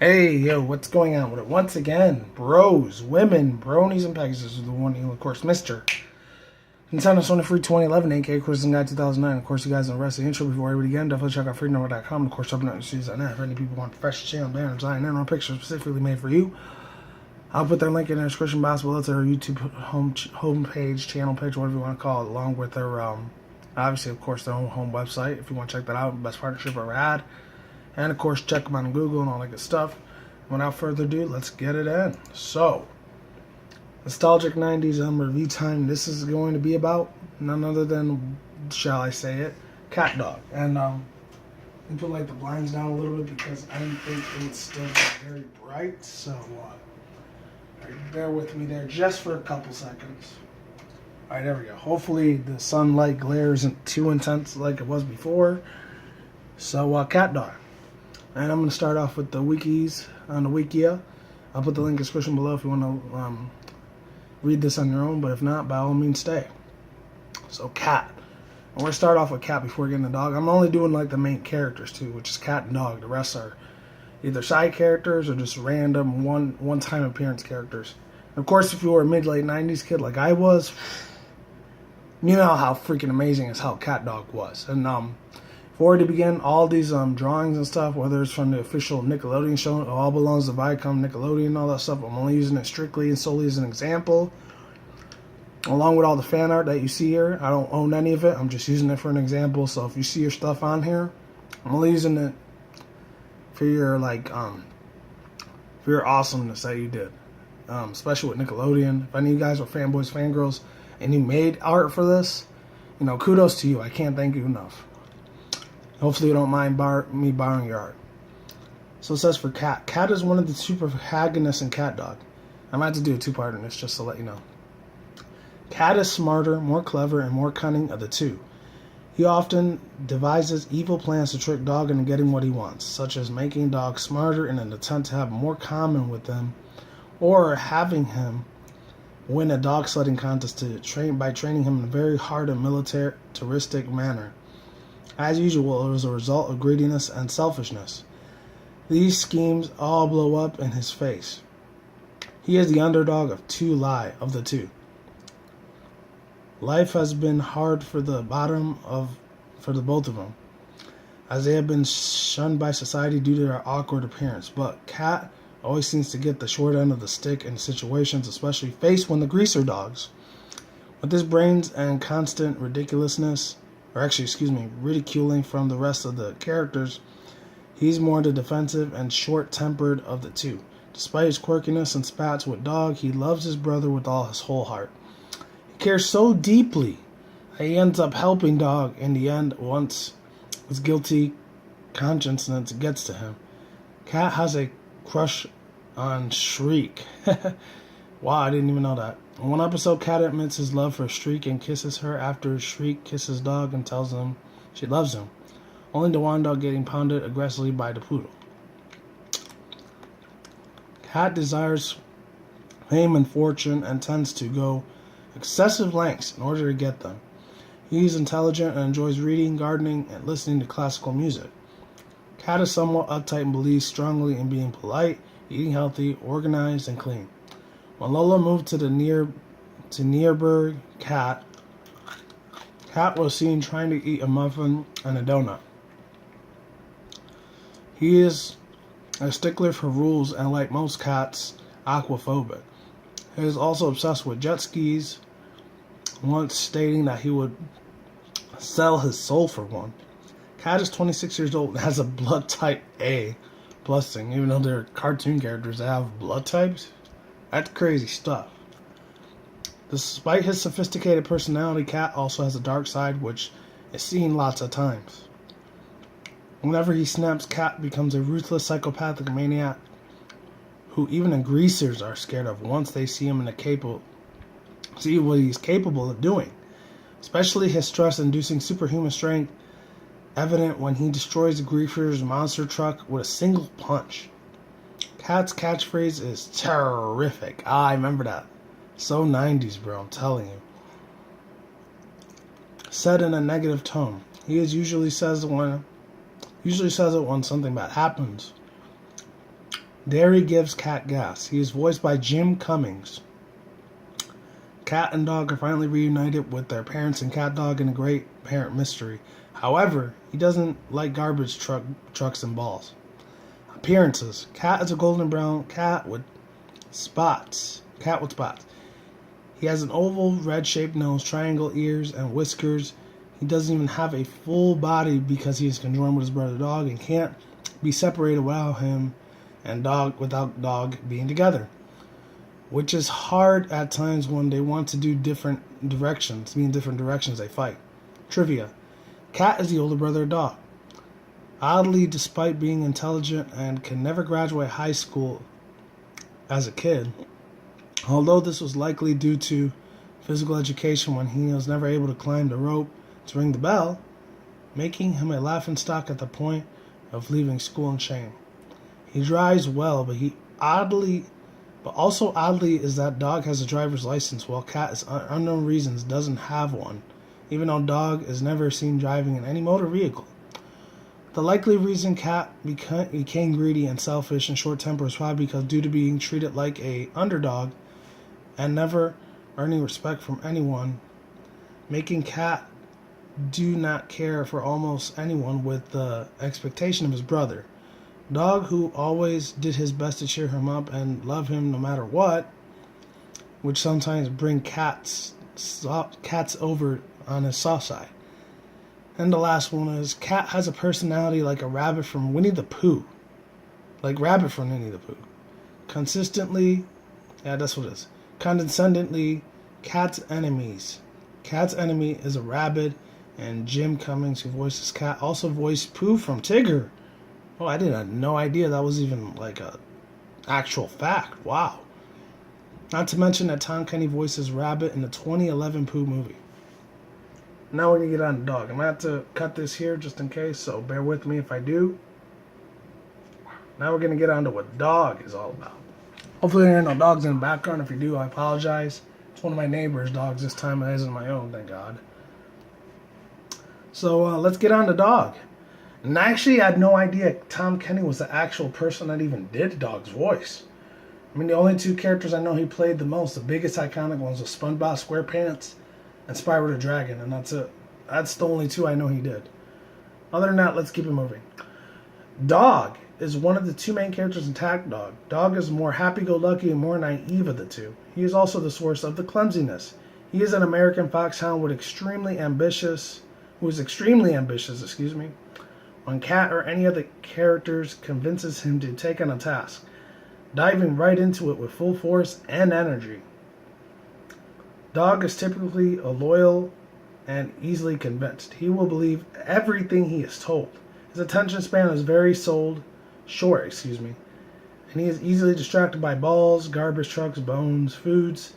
Hey, yo, what's going on with it? Once again, bros, women, bronies, and pegasisters are the one, you, of course, Mr. Nintendo Sony Free 2011, aka Cruising Guide 2009. Of course, you guys, the rest of the intro before everybody again, definitely check out freenumber.com. Of course, open up your series on that. If any people want fresh channel banners, design, and pictures specifically made for you, I'll put their link in the description box below to their YouTube home page, channel page, whatever you want to call it, along with their, obviously, of course, their own home website. If you want to check that out, best partnership ever had. And of course, check them out on Google and all that good stuff. Without further ado, let's get it in. So, nostalgic 90s review time. This is going to be about none other than, shall I say it, Catdog. And let me put like the blinds down a little bit because I didn't think it would still be very bright. So, bear with me there just for a couple seconds. Alright, there we go. Hopefully the sunlight glare isn't too intense like it was before. So, Catdog. And I'm going to start off with the wikis on the Wikia. I'll put the link in the description below if you want to read this on your own, but if not, by all means, stay. So, Cat. I'm going to start off with Cat before getting the dog. I'm only doing like the main characters too, which is Cat and Dog. The rest are either side characters or just random one-time appearance characters. And of course, if you were a mid-late 90s kid like I was, you know how freaking amazing as hell Catdog was. And before to begin, all these drawings and stuff, whether it's from the official Nickelodeon show, it all belongs to Viacom, Nickelodeon, and all that stuff. I'm only using it strictly and solely as an example. Along with all the fan art that you see here, I don't own any of it. I'm just using it for an example. So if you see your stuff on here, I'm only using it for your for your awesomeness that you did. Especially with Nickelodeon. If any of you guys are fanboys, fangirls, and you made art for this, you know, kudos to you. I can't thank you enough. Hopefully you don't mind me borrowing your art. So it says for Cat. Cat is one of the two protagonists in Catdog. I might have to do a two-part in this just to let you know. Cat is smarter, more clever, and more cunning of the two. He often devises evil plans to trick Dog into getting what he wants, such as making Dog smarter in an attempt to have more common with them, or having him win a dog sledding contest by training him in a very hard and militaristic manner. As usual, it was a result of greediness and selfishness. These schemes all blow up in his face. He is the underdog of the two. Life has been hard for the both of them, as they have been shunned by society due to their awkward appearance. But Cat always seems to get the short end of the stick in situations, especially faced when the greaser dogs. With his brains and constant ridiculing from the rest of the characters, he's more the defensive and short-tempered of the two. Despite his quirkiness and spats with Dog, he loves his brother with all his whole heart. He cares so deeply that he ends up helping Dog in the end once his guilty consciousness gets to him. Cat has a crush on Shriek. Wow, I didn't even know that. In one episode, Cat admits his love for Shriek and kisses her after Shriek kisses Dog and tells him she loves him, only to wind up getting pounded aggressively by the poodle. Cat desires fame and fortune and tends to go excessive lengths in order to get them. He is intelligent and enjoys reading, gardening, and listening to classical music. Cat is somewhat uptight and believes strongly in being polite, eating healthy, organized, and clean. When Lola moved to Nearburg, Cat was seen trying to eat a muffin and a donut. He is a stickler for rules and, like most cats, aquaphobic. He is also obsessed with jet skis, once stating that he would sell his soul for one. Cat is 26 years old and has a blood type A plus thing. Even though they're cartoon characters that have blood types, that's crazy stuff. Despite his sophisticated personality, Cat also has a dark side, which is seen lots of times. Whenever he snaps, Cat becomes a ruthless psychopathic maniac who even the greasers are scared of once they see what he's capable of doing. Especially his stress-inducing superhuman strength, evident when he destroys the greaser's monster truck with a single punch. Cat's catchphrase is terrific. I remember that. So 90s, bro, I'm telling you. Said in a negative tone. He usually says it when something bad happens. Dairy gives cat gas. He is voiced by Jim Cummings. Cat and dog are finally reunited with their parents and Catdog in a great parent mystery. However, he doesn't like garbage trucks and balls. Appearances. Cat is a golden brown cat with spots. He has an oval, red-shaped nose, triangle ears, and whiskers. He doesn't even have a full body because he is conjoined with his brother dog and can't be separated without him and without dog being together, which is hard at times when they want to do different directions. They fight. Trivia. Cat is the older brother of dog. Oddly, despite being intelligent and can never graduate high school as a kid, although this was likely due to physical education when he was never able to climb the rope to ring the bell, making him a laughingstock at the point of leaving school in shame. He drives well, but also oddly is that dog has a driver's license while cat, for unknown reasons, doesn't have one, even though dog is never seen driving in any motor vehicle. The likely reason cat became greedy and selfish and short-tempered is probably because due to being treated like a underdog and never earning respect from anyone, making cat do not care for almost anyone with the expectation of his brother. Dog, who always did his best to cheer him up and love him no matter what, which sometimes bring cats over on his soft side. And the last one is cat has a personality like a rabbit from Winnie the Pooh. Consistently, that's what it is. Condescendingly, cat's enemies. Cat's enemy is a rabbit, and Jim Cummings, who voices cat, also voiced Pooh from Tigger. Oh, I had no idea that was even like a actual fact. Wow. Not to mention that Tom Kenny voices Rabbit in the 2011 Pooh movie. Now we're going to get on to dog. I'm going to have to cut this here just in case, so bear with me if I do. Now we're going to get on to what dog is all about. Hopefully there are no dogs in the background. If you do, I apologize. It's one of my neighbor's dogs this time. It isn't my own, thank God. So let's get on to dog. And actually, I had no idea Tom Kenny was the actual person that even did Dog's voice. I mean, the only two characters I know he played the most, the biggest iconic ones, was SpongeBob SquarePants and Spyro the Dragon, and that's it. That's the only two I know he did. Other than that, let's keep it moving. Dog is one of the two main characters in Catdog. Dog is more happy-go-lucky and more naive of the two. He is also the source of the clumsiness. He is an American foxhound who is extremely ambitious, when Cat or any other characters convinces him to take on a task, diving right into it with full force and energy. Dog is typically a loyal and easily convinced. He will believe everything he is told. His attention span is very short, and he is easily distracted by balls, garbage trucks, bones, foods,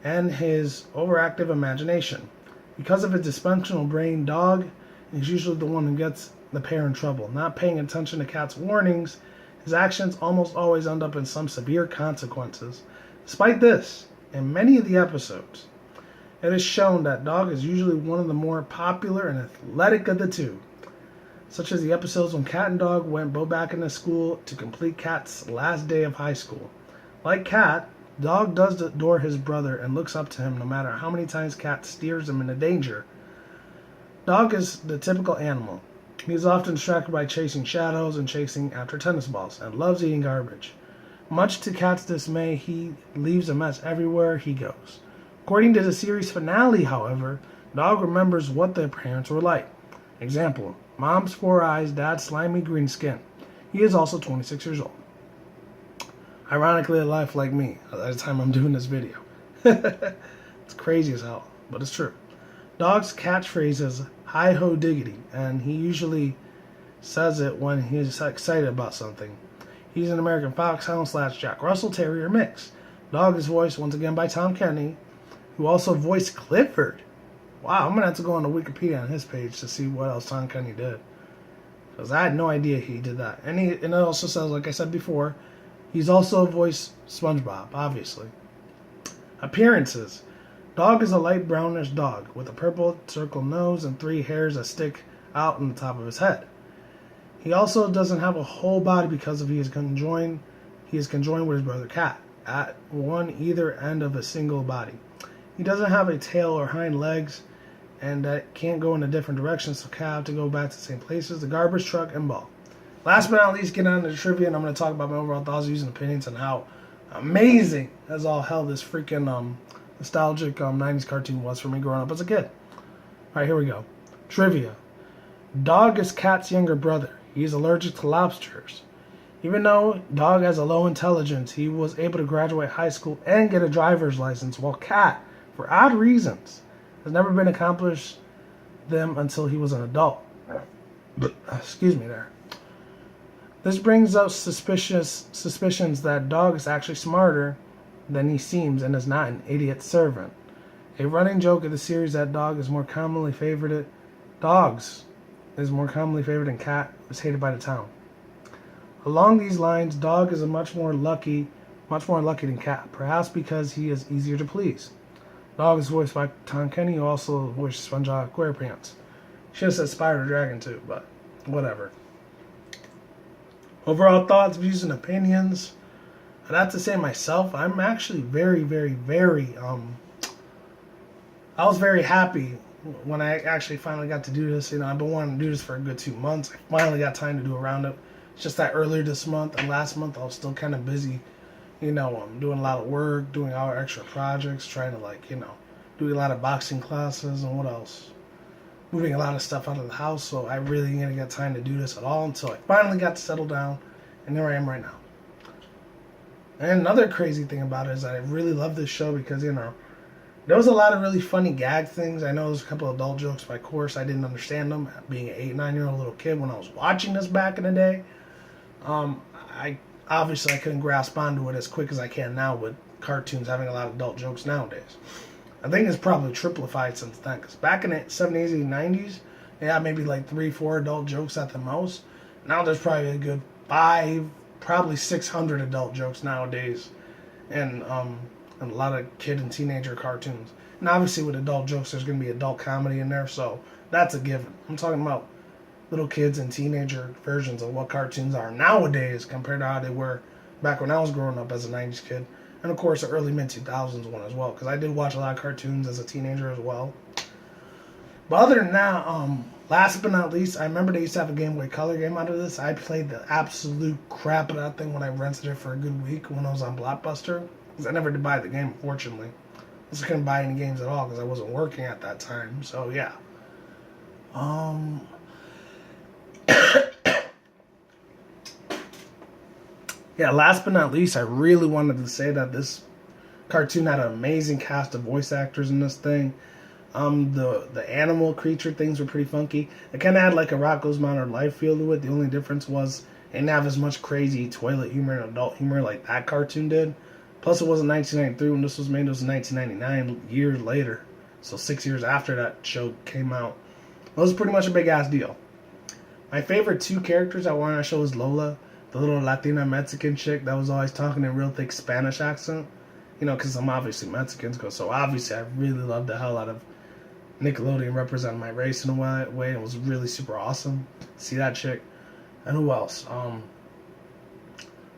and his overactive imagination. Because of his dysfunctional brain, Dog is usually the one who gets the pair in trouble. Not paying attention to Cat's warnings, his actions almost always end up in some severe consequences. Despite this, in many of the episodes, it is shown that Dog is usually one of the more popular and athletic of the two, such as the episodes when Cat and Dog went both back into school to complete Cat's last day of high school. Like Cat, Dog does adore his brother and looks up to him no matter how many times Cat steers him into danger. Dog is the typical animal. He is often distracted by chasing shadows and chasing after tennis balls, and loves eating garbage. Much to Cat's dismay, he leaves a mess everywhere he goes. According to the series finale, however, Dog remembers what their parents were like. Example, Mom's 4 eyes, Dad's slimy green skin. He is also 26 years old. Ironically, a life like me at the time I'm doing this video. It's crazy as hell, but it's true. Dog's catchphrase is hi-ho diggity, and he usually says it when he's excited about something. He's an American Foxhound / Jack Russell Terrier mix. Dog is voiced once again by Tom Kenny, who also voiced Clifford. Wow, I'm going to have to go on the Wikipedia on his page to see what else Tom Kenny did, because I had no idea he did that. And it also says, like I said before, he's also voiced SpongeBob, obviously. Appearances. Dog is a light brownish dog with a purple circle nose and 3 hairs that stick out on the top of his head. He also doesn't have a whole body because he is conjoined He is conjoined with his brother Cat at one either end of a single body. He doesn't have a tail or hind legs, and that can't go in a different direction, so Cat have to go back to the same places: the garbage truck and ball. Last but not least, get on to the trivia, and I'm going to talk about my overall thoughts, views, and opinions on how amazing as all hell this freaking nostalgic 90s cartoon was for me growing up as a kid. Alright, here we go. Trivia. Dog is Cat's younger brother. He is allergic to lobsters. Even though Dog has a low intelligence, he was able to graduate high school and get a driver's license, while Cat, for odd reasons, has never been accomplished them until he was an adult. Excuse me there. This brings up suspicions that Dog is actually smarter than he seems and is not an idiot servant. A running joke of the series that Dogs is more commonly favored than Cat was hated by the town. Along these lines, Dog is much more lucky than Cat, perhaps because he is easier to please. Dog is voiced by Tom Kenny, who also voiced SpongeBob SquarePants. Should have said Spider Dragon too, but whatever. Overall thoughts, views, and opinions. I'd have to say myself, I'm actually very, very, very, I was very happy when I actually finally got to do this. You know, I've been wanting to do this for a good 2 months. I finally got time to do a roundup. It's just that earlier this month and last month I was still kind of busy, you know, doing a lot of work, doing all our extra projects, trying to, like, you know, do a lot of boxing classes and what else? Moving a lot of stuff out of the house, so I really didn't get time to do this at all until I finally got to settle down, and here I am right now. And another crazy thing about it is that I really love this show because, you know, there was a lot of really funny gag things. I know there's a couple of adult jokes, but of course I didn't understand them, being an 8-9-year-old little kid when I was watching this back in the day. I couldn't grasp onto it as quick as I can now with cartoons having a lot of adult jokes nowadays. I think it's probably triplified since then, because back in the 70s and 90s, they had maybe like 3-4 adult jokes at the most. Now there's probably a good 5, probably 600 adult jokes nowadays, and a lot of kid and teenager cartoons. And obviously with adult jokes, there's going to be adult comedy in there, so that's a given. I'm talking about little kids and teenager versions of what cartoons are nowadays compared to how they were back when I was growing up as a 90s kid. And of course, the early mid-2000s one as well, because I did watch a lot of cartoons as a teenager as well. But other than that, last but not least, I remember they used to have a Game Boy Color game out of this. I played the absolute crap of that thing when I rented it for a good week when I was on Blockbuster, because I never did buy the game, unfortunately. I just couldn't buy any games at all because I wasn't working at that time. So yeah. Yeah, last but not least, I really wanted to say that this cartoon had an amazing cast of voice actors in this thing. The animal creature things were pretty funky. It kind of had like a Rocko's Modern Life feel to it. The only difference was it didn't have as much crazy toilet humor and adult humor like that cartoon did. Plus, it wasn't 1993 when this was made. It was 1999, years later. So 6 years after that show came out. It was pretty much a big-ass deal. My favorite 2 characters I wanted on that show was Lola, the little Latina Mexican chick that was always talking in real thick Spanish accent. You know, because I'm obviously Mexican, so obviously I really loved the hell out of Nickelodeon representing my race in a way. It was really super awesome to see that chick. And who else?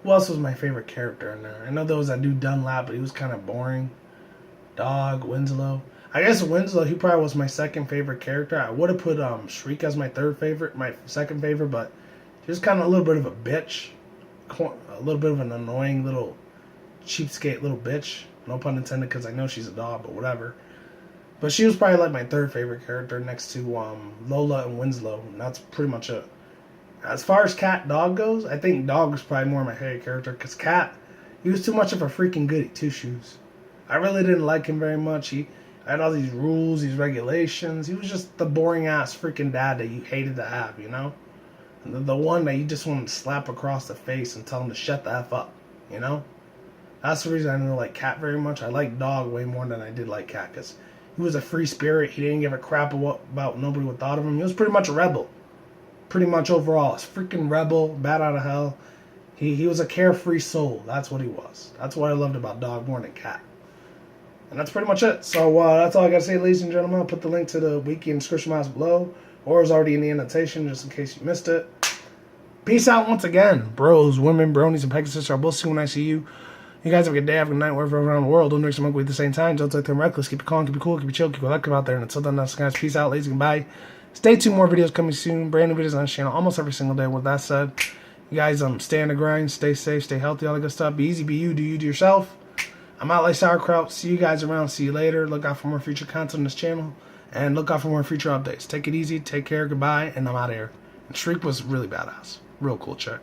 Who else was my favorite character in there? I know there was that dude Dunlap, but he was kind of boring. Dog, Winslow. I guess Winslow, he probably was my second favorite character. I would have put Shriek as my second favorite, but she was kind of a little bit of a bitch. A little bit of an annoying little cheapskate little bitch. No pun intended, because I know she's a dog, but whatever. But she was probably like my third favorite character next to Lola and Winslow. And that's pretty much it. As far as Catdog goes, I think Dog was probably more my favorite character, because Cat, he was too much of a freaking goody two-shoes. I really didn't like him very much. He had all these rules, these regulations. He was just the boring-ass freaking dad that you hated to have, you know? And the one that you just wanted to slap across the face and tell him to shut the F up, you know? That's the reason I didn't like Cat very much. I liked Dog way more than I did like Cat, because he was a free spirit. He didn't give a crap about nobody what thought of him. He was pretty much a rebel. Pretty much overall. A freaking rebel, bat out of hell. He was a carefree soul. That's what he was. That's what I loved about Dog more than Cat. And that's pretty much it. So that's all I got to say, ladies and gentlemen. I'll put the link to the wiki in the description box below, or it's already in the annotation just in case you missed it. Peace out once again. Bros, women, bronies, and pegasisters. I will see you when I see you. You guys have a good day, have a good night, wherever around the world. Don't drink some ugly at the same time. Don't take them reckless. Keep it calm, keep it cool, keep it chill, keep it collective out there. And until then, that's guys. Peace out, lazy, goodbye. Stay tuned, more videos coming soon. Brand new videos on this channel almost every single day. With that said, you guys stay on the grind, stay safe, stay healthy, all that good stuff. Be easy, be you, do you to yourself. I'm out like sauerkraut. See you guys around. See you later. Look out for more future content on this channel. And look out for more future updates. Take it easy. Take care. Goodbye. And I'm out of here. And Shriek was really badass. Real cool chick.